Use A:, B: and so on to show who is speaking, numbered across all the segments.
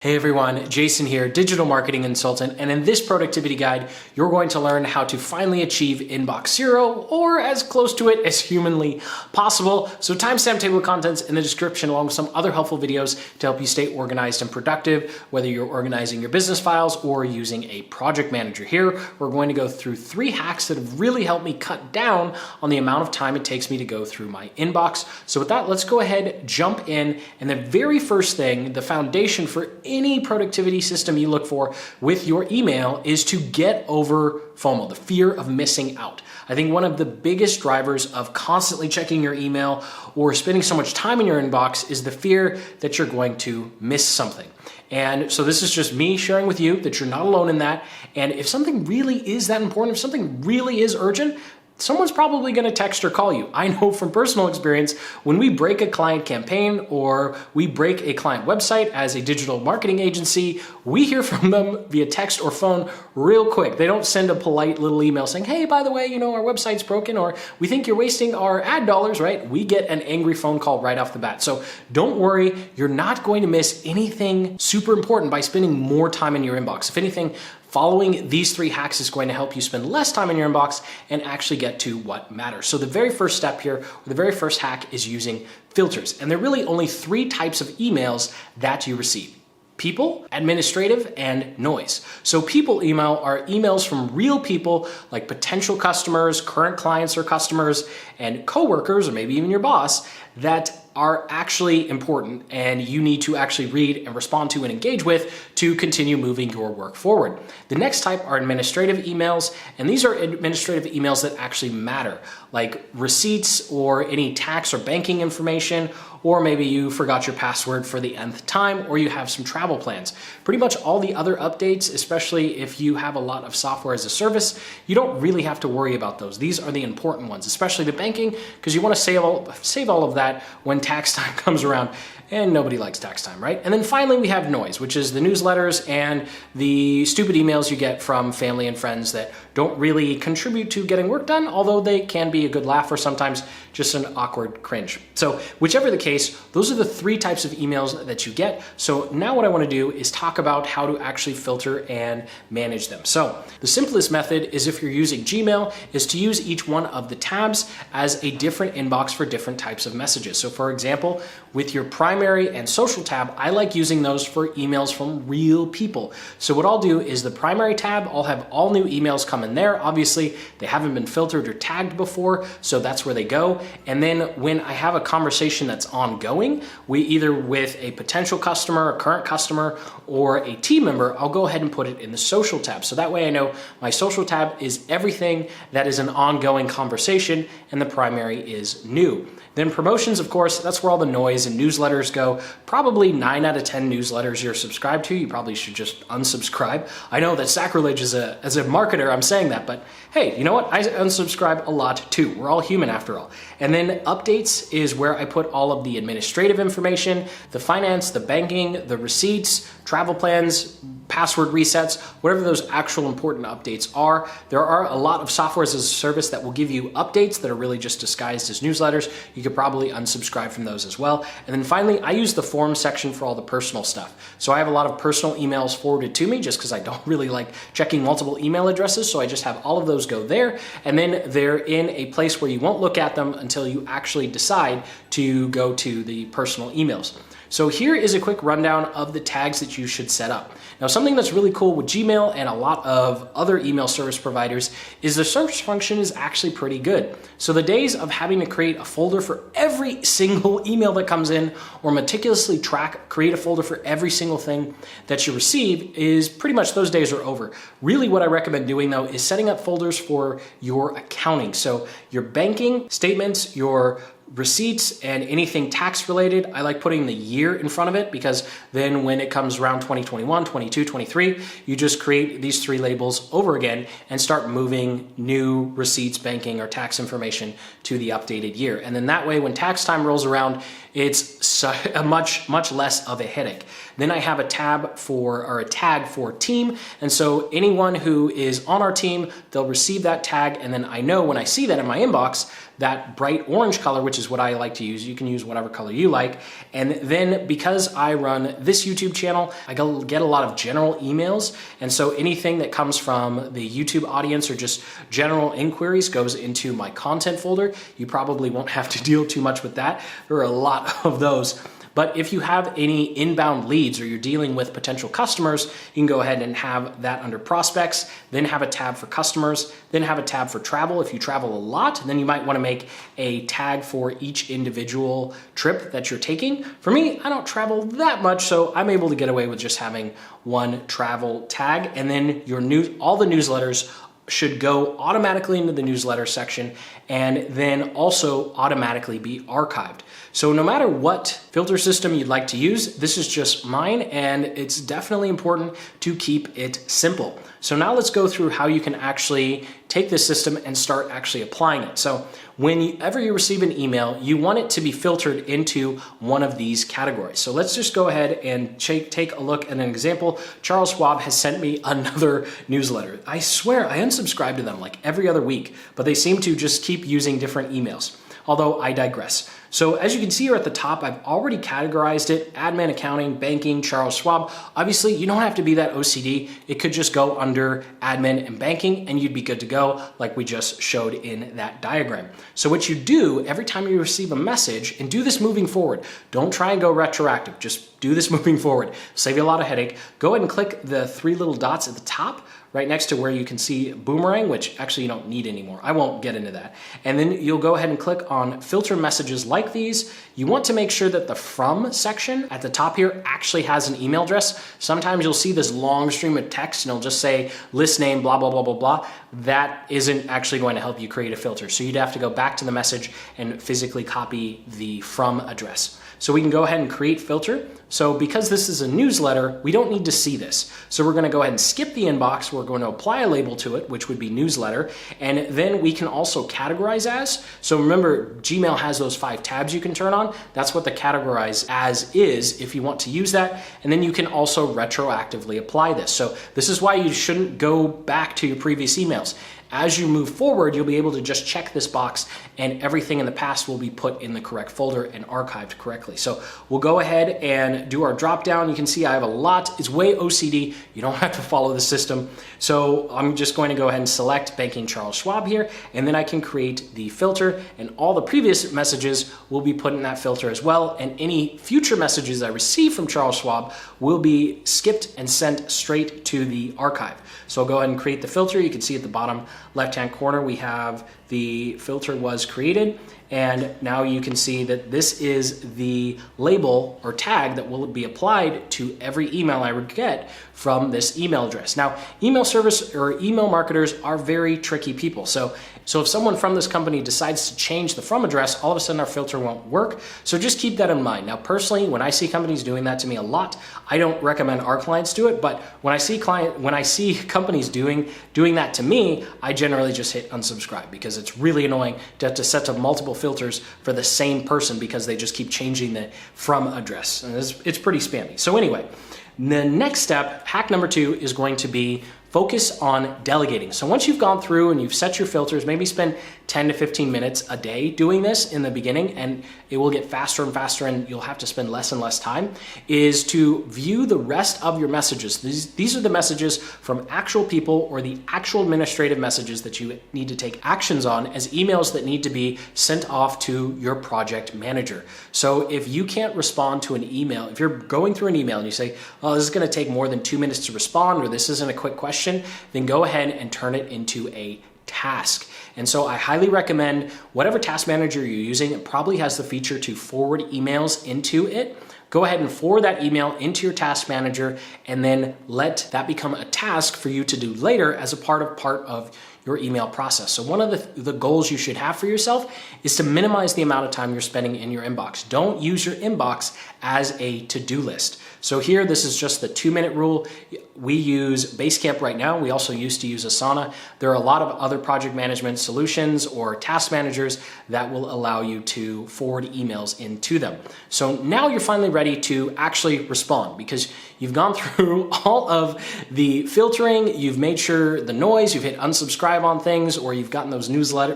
A: Hey everyone, Jason here, digital marketing consultant, and in this productivity guide, you're going to learn how to finally achieve inbox zero or as close to it as humanly possible. So timestamp table of contents in the description along with some other helpful videos to help you stay organized and productive, whether you're organizing your business files or using a project manager. Here, we're going to go through 3 hacks that have really helped me cut down on the amount of time it takes me to go through my inbox. So with that, let's go ahead, jump in, and the very first thing, the foundation for any productivity system you look for with your email is to get over FOMO, the fear of missing out. I think one of the biggest drivers of constantly checking your email or spending so much time in your inbox is the fear that you're going to miss something. And so this is just me sharing with you that you're not alone in that. And if something really is that important, if something really is urgent, someone's probably going to text or call you. I know from personal experience, when we break a client campaign or we break a client website as a digital marketing agency, we hear from them via text or phone real quick. They don't send a polite little email saying, hey, by the way, our website's broken, or we think you're wasting our ad dollars, right? We get an angry phone call right off the bat. So don't worry, you're not going to miss anything super important by spending more time in your inbox. If anything, following these 3 hacks is going to help you spend less time in your inbox and actually get to what matters. So the very first step here, or the very first hack, is using filters. And there are really only 3 types of emails that you receive: people, administrative, and noise. So people email are emails from real people like potential customers, current clients or customers, and coworkers, or maybe even your boss, that are actually important and you need to actually read and respond to and engage with to continue moving your work forward. The next type are administrative emails, and these are administrative emails that actually matter, like receipts or any tax or banking information, or maybe you forgot your password for the nth time, or you have some travel plans. Pretty much all the other updates, especially if you have a lot of software as a service, you don't really have to worry about those. These are the important ones, especially the banking, because you want to save all of that when tax time comes around, and nobody likes tax time, right? And then finally we have noise, which is the newsletters and the stupid emails you get from family and friends that don't really contribute to getting work done, although they can be a good laugh or sometimes just an awkward cringe. So whichever the case, those are the 3 types of emails that you get. So now what I want to do is talk about how to actually filter and manage them. So the simplest method is, if you're using Gmail, is to use each one of the tabs as a different inbox for different types of messages. So for example, with your primary and social tab, I like using those for emails from real people. So what I'll do is the primary tab, I'll have all new emails come in there. Obviously, they haven't been filtered or tagged before, so that's where they go. And then when I have a conversation that's ongoing, we either with a potential customer, a current customer, or a team member, I'll go ahead and put it in the social tab. So that way I know my social tab is everything that is an ongoing conversation and the primary is new. Then promotions, of course, that's where all the noise and newsletters go. Probably 9 out of 10 newsletters you're subscribed to, you probably should just unsubscribe. I know that sacrilege as a marketer, I'm saying that, but hey, you know what? I unsubscribe a lot too. We're all human after all. And then updates is where I put all of the administrative information, the finance, the banking, the receipts, travel plans, password resets, whatever those actual important updates are. There are a lot of software as a service that will give you updates that are really just disguised as newsletters. You could probably unsubscribe from those as well. And then finally, I use the form section for all the personal stuff. So I have a lot of personal emails forwarded to me just because I don't really like checking multiple email addresses. So I just have all of those go there. And then they're in a place where you won't look at them until you actually decide to go to the personal emails. So here is a quick rundown of the tags that you should set up. Now, something that's really cool with Gmail and a lot of other email service providers is the search function is actually pretty good. So the days of having to create a folder for every single email that comes in, or meticulously create a folder for every single thing that you receive, is pretty much, those days are over. Really what I recommend doing though is setting up folders for your accounting. So your banking statements, your receipts, and anything tax related. I like putting the year in front of it because then when it comes around 2021, 22, 23, you just create these 3 labels over again and start moving new receipts, banking, or tax information to the updated year. And then that way, when tax time rolls around, it's a much less of a headache. Then I have a tab for, or a tag for team. And so anyone who is on our team, they'll receive that tag. And then I know when I see that in my inbox, that bright orange color, which is what I like to use. You can use whatever color you like. And then because I run this YouTube channel, I get a lot of general emails. And so anything that comes from the YouTube audience or just general inquiries goes into my content folder. You probably won't have to deal too much with that. There are a lot of those. But if you have any inbound leads or you're dealing with potential customers, you can go ahead and have that under prospects, then have a tab for customers, then have a tab for travel. If you travel a lot, then you might want to make a tag for each individual trip that you're taking. For me, I don't travel that much, so I'm able to get away with just having one travel tag. And then your all the newsletters should go automatically into the newsletter section and then also automatically be archived. So no matter what filter system you'd like to use, this is just mine, and it's definitely important to keep it simple. So now let's go through how you can actually take this system and start actually applying it. So whenever you receive an email, you want it to be filtered into one of these categories. So let's just go ahead and take a look at an example. Charles Schwab has sent me another newsletter. I swear I unsubscribe to them like every other week, but they seem to just keep using different emails. Although I digress. So as you can see here at the top, I've already categorized it: admin, accounting, banking, Charles Schwab. Obviously, you don't have to be that OCD. It could just go under admin and banking and you'd be good to go, like we just showed in that diagram. So what you do every time you receive a message, and do this moving forward, don't try and go retroactive, just do this moving forward. Save you a lot of headache. Go ahead and click the three little dots at the top right next to where you can see Boomerang, which actually you don't need anymore. I won't get into that. And then you'll go ahead and click on filter messages like these. You want to make sure that the from section at the top here actually has an email address. Sometimes you'll see this long stream of text and it'll just say list name, blah, blah, blah, blah, blah. That isn't actually going to help you create a filter. So you'd have to go back to the message and physically copy the from address. So we can go ahead and create filter. So because this is a newsletter, we don't need to see this. So we're gonna go ahead and skip the inbox. We're going to apply a label to it, which would be newsletter. And then we can also categorize as. So remember, Gmail has those 5 tabs you can turn on. That's what the categorize as is if you want to use that. And then you can also retroactively apply this. So this is why you shouldn't go back to your previous emails. As you move forward, you'll be able to just check this box and everything in the past will be put in the correct folder and archived correctly. So we'll go ahead and do our drop down. You can see I have a lot. It's way OCD. You don't have to follow the system. So I'm just going to go ahead and select Banking Charles Schwab here, and then I can create the filter, and all the previous messages will be put in that filter as well. And any future messages I receive from Charles Schwab will be skipped and sent straight to the archive. So I'll go ahead and create the filter. You can see at the bottom left-hand corner, we have the filter was created. And now you can see that this is the label or tag that will be applied to every email I would get from this email address. Now, email service or email marketers are very tricky people. So if someone from this company decides to change the from address, all of a sudden our filter won't work. So just keep that in mind. Now, personally, when I see companies doing that to me a lot, I don't recommend our clients do it. But when I see companies doing that to me, I generally just hit unsubscribe because it's really annoying to have to set to multiple filters for the same person because they just keep changing the from address. And it's pretty spammy. So anyway, the next step, hack number 2, is going to be focus on delegating. So once you've gone through and you've set your filters, maybe spend 10 to 15 minutes a day doing this in the beginning, and it will get faster and faster and you'll have to spend less and less time, is to view the rest of your messages. These are the messages from actual people or the actual administrative messages that you need to take actions on as emails that need to be sent off to your project manager. So if you can't respond to an email, if you're going through an email and you say, oh, this is gonna take more than 2 minutes to respond, or this isn't a quick question, then go ahead and turn it into a task. And so I highly recommend whatever task manager you're using, it probably has the feature to forward emails into it. Go ahead and forward that email into your task manager and then let that become a task for you to do later as a part of your email process. So one of the goals you should have for yourself is to minimize the amount of time you're spending in your inbox. Don't use your inbox as a to-do list. So here, this is just the 2-minute rule. We use Basecamp right now. We also used to use Asana. There are a lot of other project management solutions or task managers that will allow you to forward emails into them. So now you're finally ready to actually respond because you've gone through all of the filtering, you've made sure the noise, you've hit unsubscribe on things, or you've gotten those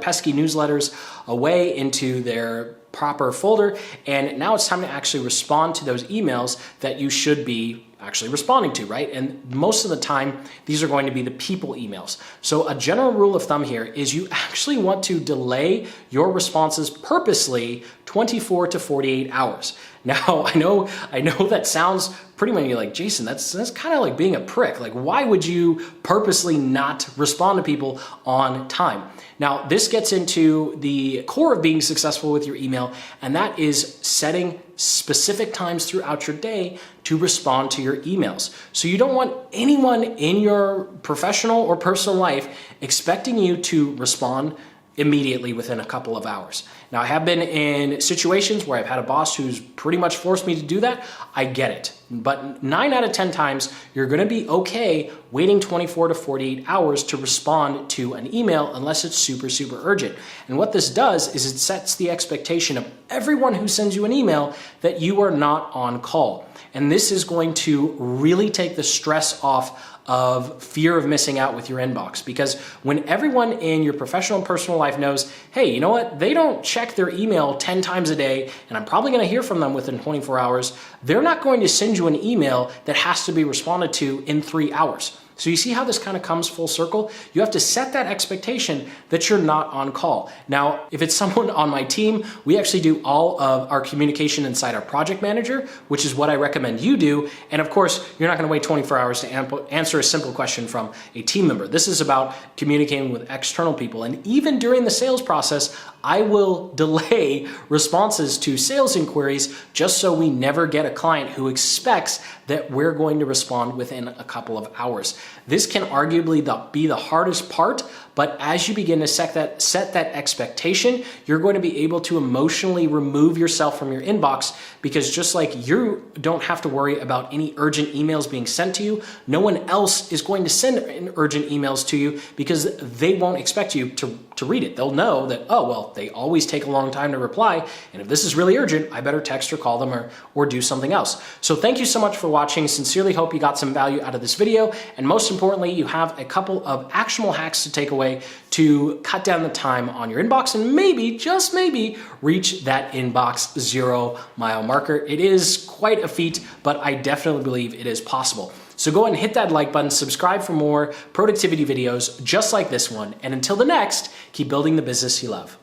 A: pesky newsletters away into their proper folder, and now it's time to actually respond to those emails that you should be actually responding to, right? And most of the time, these are going to be the people emails. So a general rule of thumb here is you actually want to delay your responses purposely 24 to 48 hours. Now, I know that sounds pretty much like, Jason, that's kind of like being a prick. Like, why would you purposely not respond to people on time? Now, this gets into the core of being successful with your email, and that is setting specific times throughout your day to respond to your emails. So you don't want anyone in your professional or personal life expecting you to respond immediately within a couple of hours. Now, I have been in situations where I've had a boss who's pretty much forced me to do that. I get it. But 9 out of 10 times, you're gonna be okay waiting 24 to 48 hours to respond to an email unless it's super, super urgent. And what this does is it sets the expectation of everyone who sends you an email that you are not on call. And this is going to really take the stress off of fear of missing out with your inbox, because when everyone in your professional and personal life knows, hey, you know what, they don't check their email 10 times a day and I'm probably going to hear from them within 24 hours, they're not going to send you an email that has to be responded to in 3 hours. So you see how this kind of comes full circle? You have to set that expectation that you're not on call. Now, if it's someone on my team, we actually do all of our communication inside our project manager, which is what I recommend you do. And of course, you're not gonna wait 24 hours to answer a simple question from a team member. This is about communicating with external people. And even during the sales process, I will delay responses to sales inquiries just so we never get a client who expects that we're going to respond within a couple of hours. This can arguably be the hardest part, but as you begin to set that expectation, you're going to be able to emotionally remove yourself from your inbox, because just like you don't have to worry about any urgent emails being sent to you, no one else is going to send urgent emails to you because they won't expect you to read it. They'll know that, oh, well, they always take a long time to reply, and if this is really urgent, I better text or call them or do something else. So thank you so much for watching. Sincerely hope you got some value out of this video, and most importantly, you have a couple of actionable hacks to take away to cut down the time on your inbox and maybe, just maybe, reach that inbox 0 mile marker. It is quite a feat, but I definitely believe it is possible. So go ahead and hit that like button, subscribe for more productivity videos just like this one, and until the next, keep building the business you love.